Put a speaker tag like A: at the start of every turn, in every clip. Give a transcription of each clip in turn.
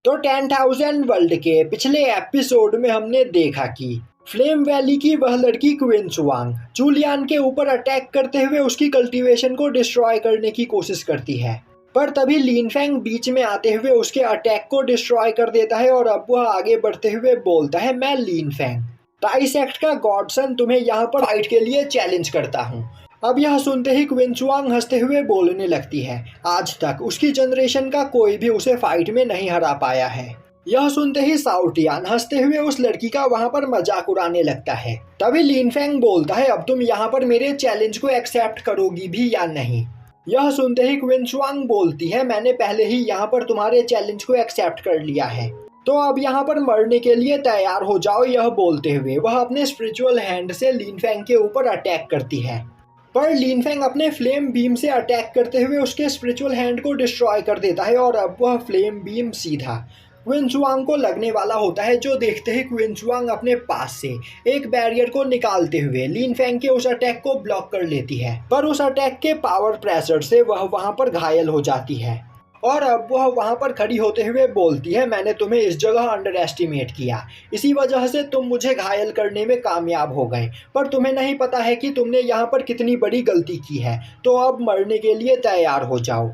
A: तो 10,000 वर्ल्ड के पिछले एपिसोड में हमने देखा कि फ्लेम वैली की वह लड़की क्वीन चुआंग जूलियन के ऊपर अटैक करते हुए उसकी कल्टीवेशन को डिस्ट्रॉय करने की कोशिश करती है, पर तभी लिन फेंग बीच में आते हुए उसके अटैक को डिस्ट्रॉय कर देता है और अब वह आगे बढ़ते हुए बोलता है, मैं लिन फेंग टाइसेक्ट का गॉडसन तुम्हें यहाँ पर फाइट के लिए चैलेंज करता हूँ। अब यह सुनते ही क्वीन चुआंग हंसते हुए बोलने लगती है, आज तक उसकी जनरेशन का कोई भी उसे फाइट में नहीं हरा पाया है। यह सुनते ही साउटियान हंसते हुए उस लड़की का वहां पर मजाक उड़ाने लगता है। तभी लिन फेंग बोलता है, अब तुम यहाँ पर मेरे चैलेंज को एक्सेप्ट करोगी भी या नहीं। यह सुनते ही क्वीन चुआंग बोलती है, मैंने पहले ही यहाँ पर तुम्हारे चैलेंज को एक्सेप्ट कर लिया है, तो अब यहाँ पर मरने के लिए तैयार हो जाओ। यह बोलते हुए वह अपने स्पिरिचुअल हैंड से लिन फेंग के ऊपर अटैक करती है, पर लिन फेंग अपने फ्लेम बीम से अटैक करते हुए उसके स्पिरिचुअल हैंड को डिस्ट्रॉय कर देता है और अब वह फ्लेम बीम सीधा क्वीन चुआंग को लगने वाला होता है, जो देखते ही क्वीन चुआंग अपने पास से एक बैरियर को निकालते हुए लिन फेंग के उस अटैक को ब्लॉक कर लेती है, पर उस अटैक के पावर प्रेशर से वह वहां पर घायल हो जाती है और अब वह वहां पर खड़ी होते हुए बोलती है, मैंने तुम्हें इस जगह अंडर एस्टिमेट किया, इसी वजह से तुम मुझे घायल करने में कामयाब हो गए, पर तुम्हें नहीं पता है कि तुमने यहाँ पर कितनी बड़ी गलती की है, तो अब मरने के लिए तैयार हो जाओ।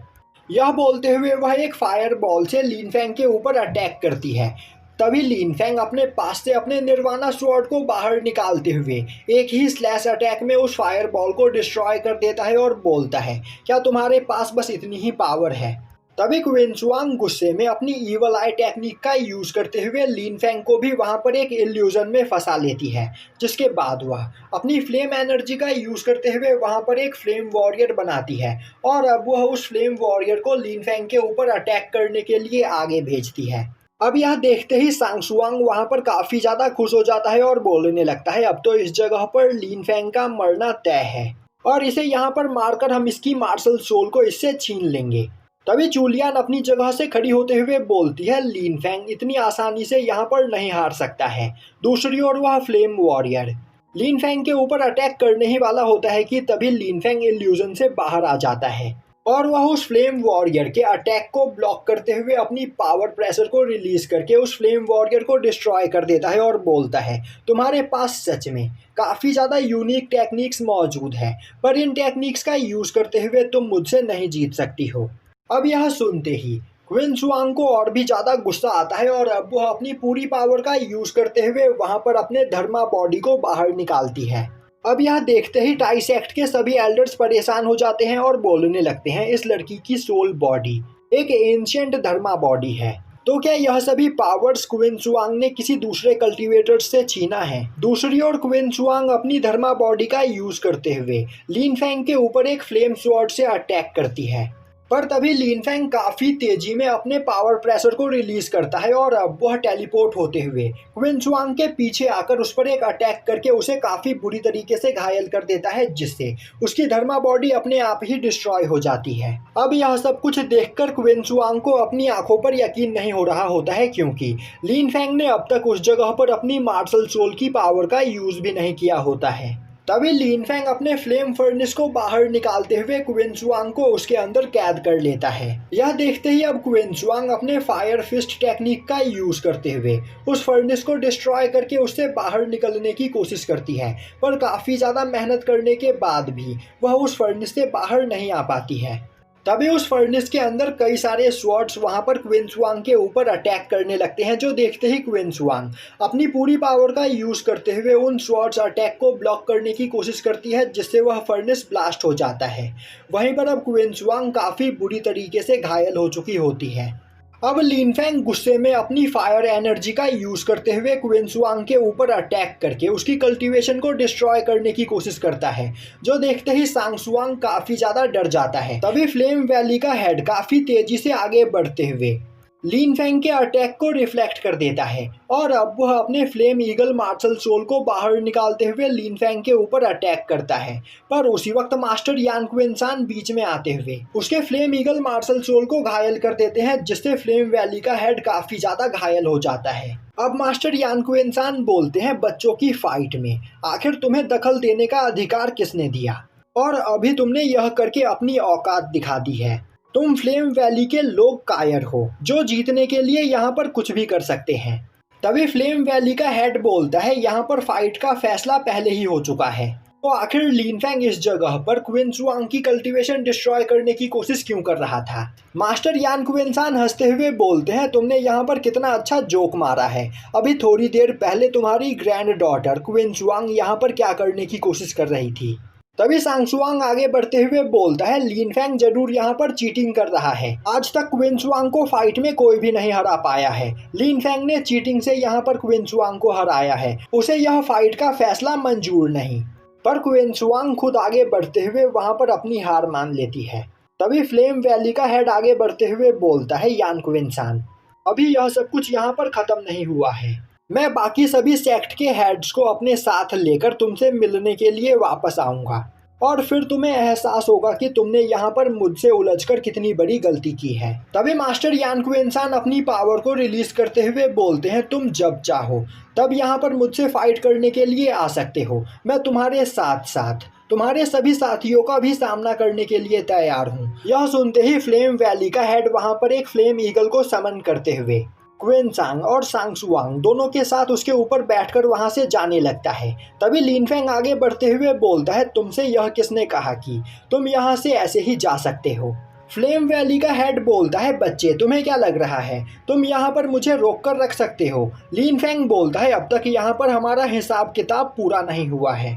A: यह बोलते हुए वह एक फायर बॉल से लिन फेंग के ऊपर अटैक करती है। तभी लिन फेंग अपने पास से अपने निर्वाणा स्वॉर्ड को बाहर निकालते हुए एक ही स्लैश अटैक में उस फायर बॉल को डिस्ट्रॉय कर देता है और बोलता है, क्या तुम्हारे पास बस इतनी ही पावर है। तभी क्वीन चुआंग गुस्से में अपनी ईवल आई टेक्निक का यूज करते हुए लिन फेंग को भी वहां पर एक इल्यूजन में फंसा लेती है, जिसके बाद वह अपनी फ्लेम एनर्जी का यूज करते हुए वहां पर एक फ्लेम वॉरियर बनाती है और अब वह उस फ्लेम वॉरियर को लिन फेंग के ऊपर अटैक करने के लिए आगे भेजती है। अब यह देखते ही सांगसुआंग वहां पर काफी ज्यादा खुश हो जाता है और बोलने लगता है, अब तो इस जगह पर लिन फेंग का मरना तय है और इसे यहाँ पर मारकर हम इसकी मार्शल सोल को इससे छीन लेंगे। तभी जूलियन अपनी जगह से खड़ी होते हुए बोलती है, लिन फेंग इतनी आसानी से यहाँ पर नहीं हार सकता है। दूसरी ओर वह फ्लेम वॉरियर लिन फेंग के ऊपर अटैक करने ही वाला होता है कि तभी लिन फेंग इल्यूजन से बाहर आ जाता है और वह उस फ्लेम वॉरियर के अटैक को ब्लॉक करते हुए अपनी पावर प्रेशर को रिलीज करके उस फ्लेम वॉरियर को डिस्ट्रॉय कर देता है और बोलता है, तुम्हारे पास सच में काफ़ी ज़्यादा यूनिक टेक्निक्स मौजूद है, पर इन टेक्निक्स का यूज़ करते हुए तुम मुझसे नहीं जीत सकती हो। अब यह सुनते ही क्वीन चुआंग को और भी ज़्यादा गुस्सा आता है और अब वह अपनी पूरी पावर का यूज़ करते हुए वहां पर अपने धर्मा बॉडी को बाहर निकालती है। अब यह देखते ही टाइसेक्ट के सभी एल्डर्स परेशान हो जाते हैं और बोलने लगते हैं, इस लड़की की सोल बॉडी एक एंशिएंट धर्मा बॉडी है, तो क्या यह सभी पावर्स क्वीन चुआंग ने किसी दूसरे कल्टीवेटर से छीना है। दूसरी ओर क्वीन चुआंग अपनी धर्मा बॉडी का यूज करते हुए लिन फेंग के ऊपर एक फ्लेम स्वॉर्ड से अटैक करती है, पर तभी लिन फेंग काफी तेजी में अपने पावर प्रेशर को रिलीज करता है और अब वह टेलीपोर्ट होते हुए क्वीन चुआंग के पीछे आकर उस पर एक अटैक करके उसे काफी बुरी तरीके से घायल कर देता है, जिससे उसकी धर्मा बॉडी अपने आप ही डिस्ट्रॉय हो जाती है। अब यह सब कुछ देखकर क्वीन चुआंग को अपनी आंखों पर यकीन नहीं हो रहा होता है, क्योंकि लिन फेंग ने अब तक उस जगह पर अपनी मार्शल सोल की पावर का यूज भी नहीं किया होता है। तभी लिन फेंग अपने फ्लेम फर्नेस को बाहर निकालते हुए क्वीन चुआंग को उसके अंदर कैद कर लेता है। यह देखते ही अब क्वीन चुआंग अपने फायर फिस्ट टेक्निक का यूज करते हुए उस फर्नेस को डिस्ट्रॉय करके उससे बाहर निकलने की कोशिश करती है, पर काफी ज्यादा मेहनत करने के बाद भी वह उस फर्नेस से बाहर नहीं आ पाती है। तभी उस फर्नेस के अंदर कई सारे स्वॉर्ड्स वहां पर क्वीन चुआंग के ऊपर अटैक करने लगते हैं, जो देखते ही क्वीन चुआंग अपनी पूरी पावर का यूज करते हुए उन स्वॉर्ड्स अटैक को ब्लॉक करने की कोशिश करती है, जिससे वह फर्नेस ब्लास्ट हो जाता है। वहीं पर अब क्वीन चुआंग काफी बुरी तरीके से घायल हो चुकी होती है। अब लिन फेंग गुस्से में अपनी फायर एनर्जी का यूज करते हुए क्वीन चुआंग के ऊपर अटैक करके उसकी कल्टीवेशन को डिस्ट्रॉय करने की कोशिश करता है, जो देखते ही सांगसुआंग काफी ज्यादा डर जाता है। तभी फ्लेम वैली का हेड काफी तेजी से आगे बढ़ते हुए लिन फेंग के अटैक को रिफ्लेक्ट कर देता है और अब वह अपने फ्लेम ईगल मार्शल सोल को बाहर निकालते हुए लिन फेंग के ऊपर अटैक करता है, पर उसी वक्त मास्टर यान क्विनसान बीच में आते हुए उसके फ्लेम ईगल मार्शल सोल को घायल कर देते हैं, जिससे फ्लेम वैली का हेड काफी ज्यादा घायल हो जाता है। अब मास्टर यान क्विनसान बोलते हैं, बच्चों की फाइट में आखिर तुम्हें दखल देने का अधिकार किसने दिया, और अभी तुमने यह करके अपनी औकात दिखा दी है, तुम फ्लेम वैली के लोग कायर हो जो जीतने के लिए यहाँ पर कुछ भी कर सकते हैं। तभी फ्लेम वैली का हेड बोलता है यहाँ पर फाइट का फैसला पहले ही हो चुका है, तो आखिर लिन फेंग इस जगह पर क्विंचुआंग की कल्टीवेशन डिस्ट्रॉय करने की कोशिश क्यों कर रहा था। मास्टर यान क्विंसान हंसते हुए बोलते हैं तुमने यहाँ पर कितना अच्छा जोक मारा है। अभी थोड़ी देर पहले तुम्हारी ग्रैंड डॉटर क्विंचुआंग यहाँ पर क्या करने की कोशिश कर रही थी। तभी सांगसुआंग आगे बढ़ते हुए बोलता है लिन फेंग जरूर यहाँ पर चीटिंग कर रहा है। आज तक क्विंचुआंग को फाइट में कोई भी नहीं हरा पाया है। लिन फेंग ने चीटिंग से यहाँ पर क्विंचुआंग को हराया है। उसे यह फाइट का फैसला मंजूर नहीं। पर क्विंचुआंग खुद आगे बढ़ते हुए वहाँ पर अपनी हार मान लेती है। तभी फ्लेम वैली का हेड आगे बढ़ते हुए बोलता है यान क्विंसान, अभी यह सब कुछ यहाँ पर खत्म नहीं हुआ है। मैं बाकी सभी सेक्ट के हेड्स को अपने साथ लेकर तुमसे मिलने के लिए वापस आऊँगा और फिर तुम्हें एहसास होगा कि तुमने यहाँ पर मुझसे उलझकर कितनी बड़ी गलती की है। तभी मास्टर यान क्विंसान अपनी पावर को रिलीज करते हुए बोलते हैं तुम जब चाहो तब यहाँ पर मुझसे फाइट करने के लिए आ सकते हो। मैं तुम्हारे साथ साथ तुम्हारे सभी साथियों का भी सामना करने के लिए तैयार हूँ। यह सुनते ही फ्लेम वैली का हेड वहाँ पर एक फ्लेम ईगल को समन करते हुए क्विंचांग और सांगसुआंग दोनों के साथ उसके ऊपर बैठकर वहां से जाने लगता है। तभी लिन फेंग आगे बढ़ते हुए बोलता है तुमसे यह किसने कहा कि तुम यहाँ से ऐसे ही जा सकते हो। फ्लेम वैली का हेड बोलता है बच्चे तुम्हें क्या लग रहा है तुम यहाँ पर मुझे रोक कर रख सकते हो। लिन फेंग बोलता है अब तक यहाँ पर हमारा हिसाब किताब पूरा नहीं हुआ है,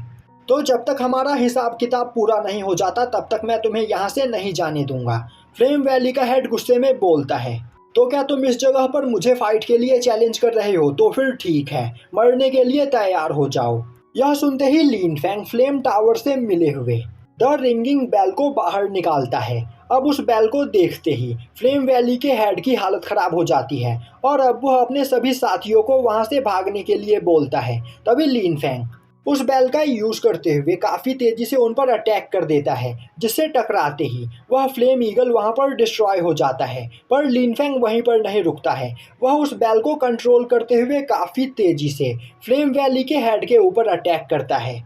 A: तो जब तक हमारा हिसाब किताब पूरा नहीं हो जाता तब तक मैं तुम्हें यहाँ से नहीं जाने दूंगा। फ्लेम वैली का हेड गुस्से में बोलता है तो क्या तुम इस जगह पर मुझे फाइट के लिए चैलेंज कर रहे हो, तो फिर ठीक है मरने के लिए तैयार हो जाओ। यह सुनते ही लिन फेंग फ्लेम टावर से मिले हुए द रिंगिंग बेल को बाहर निकालता है। अब उस बेल को देखते ही फ्लेम वैली के हेड की हालत खराब हो जाती है और अब वह अपने सभी साथियों को वहां से भागने के लिए बोलता है। तभी लिन फेंग उस बेल का यूज करते हुए काफी तेजी से उन पर अटैक कर देता है, जिससे टकराते ही वह फ्लेम ईगल वहां पर डिस्ट्रॉय हो जाता है। पर लिन फेंग वहीं पर नहीं रुकता है, वह उस बेल को कंट्रोल करते हुए काफी तेजी से फ्लेम वैली के हेड के ऊपर अटैक करता है।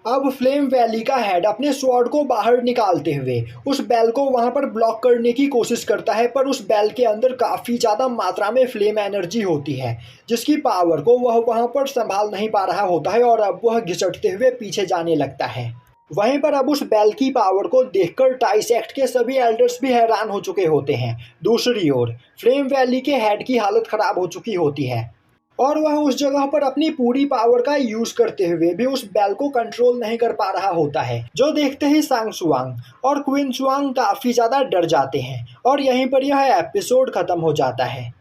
A: अब फ्लेम वैली का हेड अपने स्वॉर्ड को बाहर निकालते हुए उस बेल को वहां पर ब्लॉक करने की कोशिश करता है, पर उस बेल के अंदर काफ़ी ज़्यादा मात्रा में फ्लेम एनर्जी होती है जिसकी पावर को वह वहां पर संभाल नहीं पा रहा होता है और अब वह घिसटते हुए पीछे जाने लगता है। वहीं पर अब उस बेल की पावर को देखकर टाई सेक्ट के सभी एल्डर्स भी हैरान हो चुके होते हैं। दूसरी ओर फ्लेम वैली के हेड की हालत खराब हो चुकी होती है और वह उस जगह पर अपनी पूरी पावर का यूज करते हुए भी उस बेल को कंट्रोल नहीं कर पा रहा होता है, जो देखते ही सांगसुआंग और क्विंचुआंग काफी ज्यादा डर जाते हैं और यहीं पर यह एपिसोड खत्म हो जाता है।